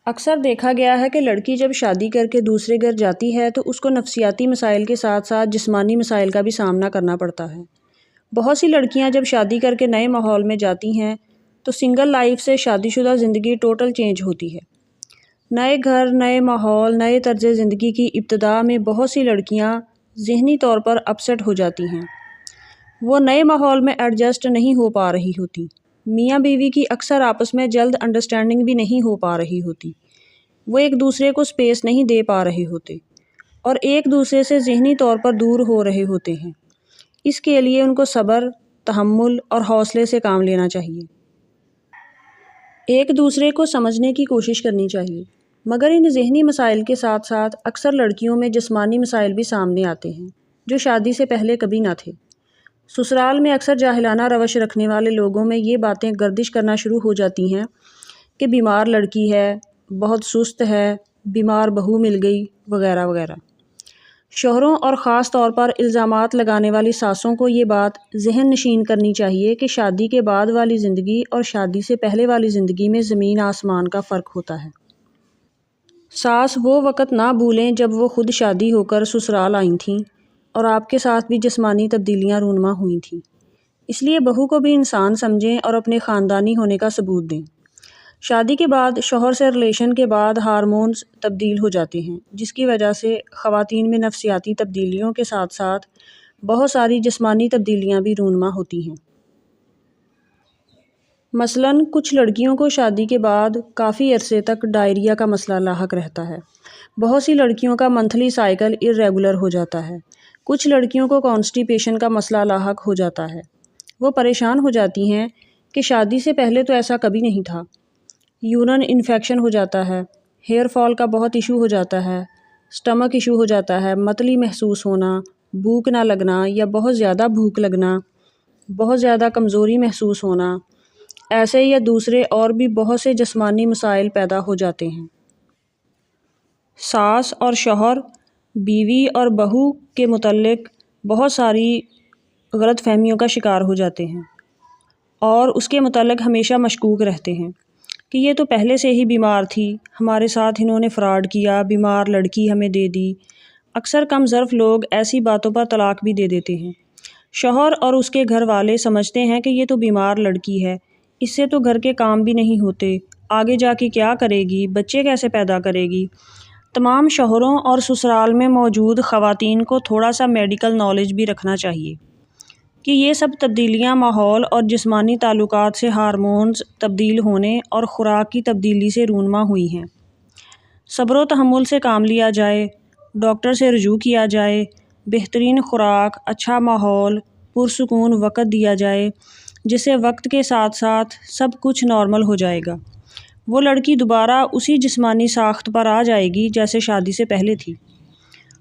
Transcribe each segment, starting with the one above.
اکثر دیکھا گیا ہے کہ لڑکی جب شادی کر کے دوسرے گھر جاتی ہے تو اس کو نفسیاتی مسائل کے ساتھ ساتھ جسمانی مسائل کا بھی سامنا کرنا پڑتا ہے۔ بہت سی لڑکیاں جب شادی کر کے نئے ماحول میں جاتی ہیں تو سنگل لائف سے شادی شدہ زندگی ٹوٹل چینج ہوتی ہے۔ نئے گھر، نئے ماحول، نئے طرز زندگی کی ابتدا میں بہت سی لڑکیاں ذہنی طور پر اپسیٹ ہو جاتی ہیں۔ وہ نئے ماحول میں ایڈجسٹ نہیں ہو پا رہی ہوتی۔ میاں بیوی کی اکثر آپس میں جلد انڈرسٹینڈنگ بھی نہیں ہو پا رہی ہوتی۔ وہ ایک دوسرے کو سپیس نہیں دے پا رہے ہوتے اور ایک دوسرے سے ذہنی طور پر دور ہو رہے ہوتے ہیں۔ اس کے لیے ان کو صبر، تحمل اور حوصلے سے کام لینا چاہیے۔ ایک دوسرے کو سمجھنے کی کوشش کرنی چاہیے، مگر ان ذہنی مسائل کے ساتھ ساتھ اکثر لڑکیوں میں جسمانی مسائل بھی سامنے آتے ہیں جو شادی سے پہلے کبھی نہ تھے۔ سسرال میں اکثر جاہلانہ روش رکھنے والے لوگوں میں یہ باتیں گردش کرنا شروع ہو جاتی ہیں کہ بیمار لڑکی ہے، بہت سست ہے، بیمار بہو مل گئی، وغیرہ وغیرہ۔ شوہروں اور خاص طور پر الزامات لگانے والی ساسوں کو یہ بات ذہن نشین کرنی چاہیے کہ شادی کے بعد والی زندگی اور شادی سے پہلے والی زندگی میں زمین آسمان کا فرق ہوتا ہے۔ ساس وہ وقت نہ بھولیں جب وہ خود شادی ہو کر سسرال آئی تھیں اور آپ کے ساتھ بھی جسمانی تبدیلیاں رونما ہوئی تھیں۔ اس لیے بہو کو بھی انسان سمجھیں اور اپنے خاندانی ہونے کا ثبوت دیں۔ شادی کے بعد شوہر سے ریلیشن کے بعد ہارمونز تبدیل ہو جاتے ہیں، جس کی وجہ سے خواتین میں نفسیاتی تبدیلیوں کے ساتھ ساتھ بہت ساری جسمانی تبدیلیاں بھی رونما ہوتی ہیں۔ مثلاً کچھ لڑکیوں کو شادی کے بعد کافی عرصے تک ڈائریا کا مسئلہ لاحق رہتا ہے۔ بہت سی لڑکیوں کا منتھلی سائیکل ارریگولر ہو جاتا ہے۔ کچھ لڑکیوں کو کانسٹیپیشن کا مسئلہ لاحق ہو جاتا ہے۔ وہ پریشان ہو جاتی ہیں کہ شادی سے پہلے تو ایسا کبھی نہیں تھا۔ یورین انفیکشن ہو جاتا ہے، ہیئر فال کا بہت ایشو ہو جاتا ہے، سٹمک ایشو ہو جاتا ہے، متلی محسوس ہونا، بھوک نہ لگنا یا بہت زیادہ بھوک لگنا، بہت زیادہ کمزوری محسوس ہونا، ایسے یا دوسرے اور بھی بہت سے جسمانی مسائل پیدا ہو جاتے ہیں۔ ساس اور شوہر، بیوی اور بہو کے متعلق بہت ساری غلط فہمیوں کا شکار ہو جاتے ہیں اور اس کے متعلق ہمیشہ مشکوک رہتے ہیں کہ یہ تو پہلے سے ہی بیمار تھی، ہمارے ساتھ انہوں نے فراڈ کیا، بیمار لڑکی ہمیں دے دی۔ اکثر کم ظرف لوگ ایسی باتوں پر طلاق بھی دے دیتے ہیں۔ شوہر اور اس کے گھر والے سمجھتے ہیں کہ یہ تو بیمار لڑکی ہے، اس سے تو گھر کے کام بھی نہیں ہوتے، آگے جا کے کیا کرے گی، بچے کیسے پیدا کرے گی۔ تمام شوہروں اور سسرال میں موجود خواتین کو تھوڑا سا میڈیکل نالج بھی رکھنا چاہیے کہ یہ سب تبدیلیاں ماحول اور جسمانی تعلقات سے، ہارمونز تبدیل ہونے اور خوراک کی تبدیلی سے رونما ہوئی ہیں۔ صبر و تحمل سے کام لیا جائے، ڈاکٹر سے رجوع کیا جائے، بہترین خوراک، اچھا ماحول، پرسکون وقت دیا جائے، جس سے وقت کے ساتھ ساتھ سب کچھ نارمل ہو جائے گا۔ وہ لڑکی دوبارہ اسی جسمانی ساخت پر آ جائے گی جیسے شادی سے پہلے تھی۔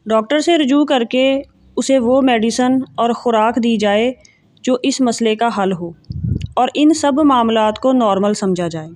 ڈاکٹر سے رجوع کر کے اسے وہ میڈیسن اور خوراک دی جائے جو اس مسئلے کا حل ہو اور ان سب معاملات کو نارمل سمجھا جائے۔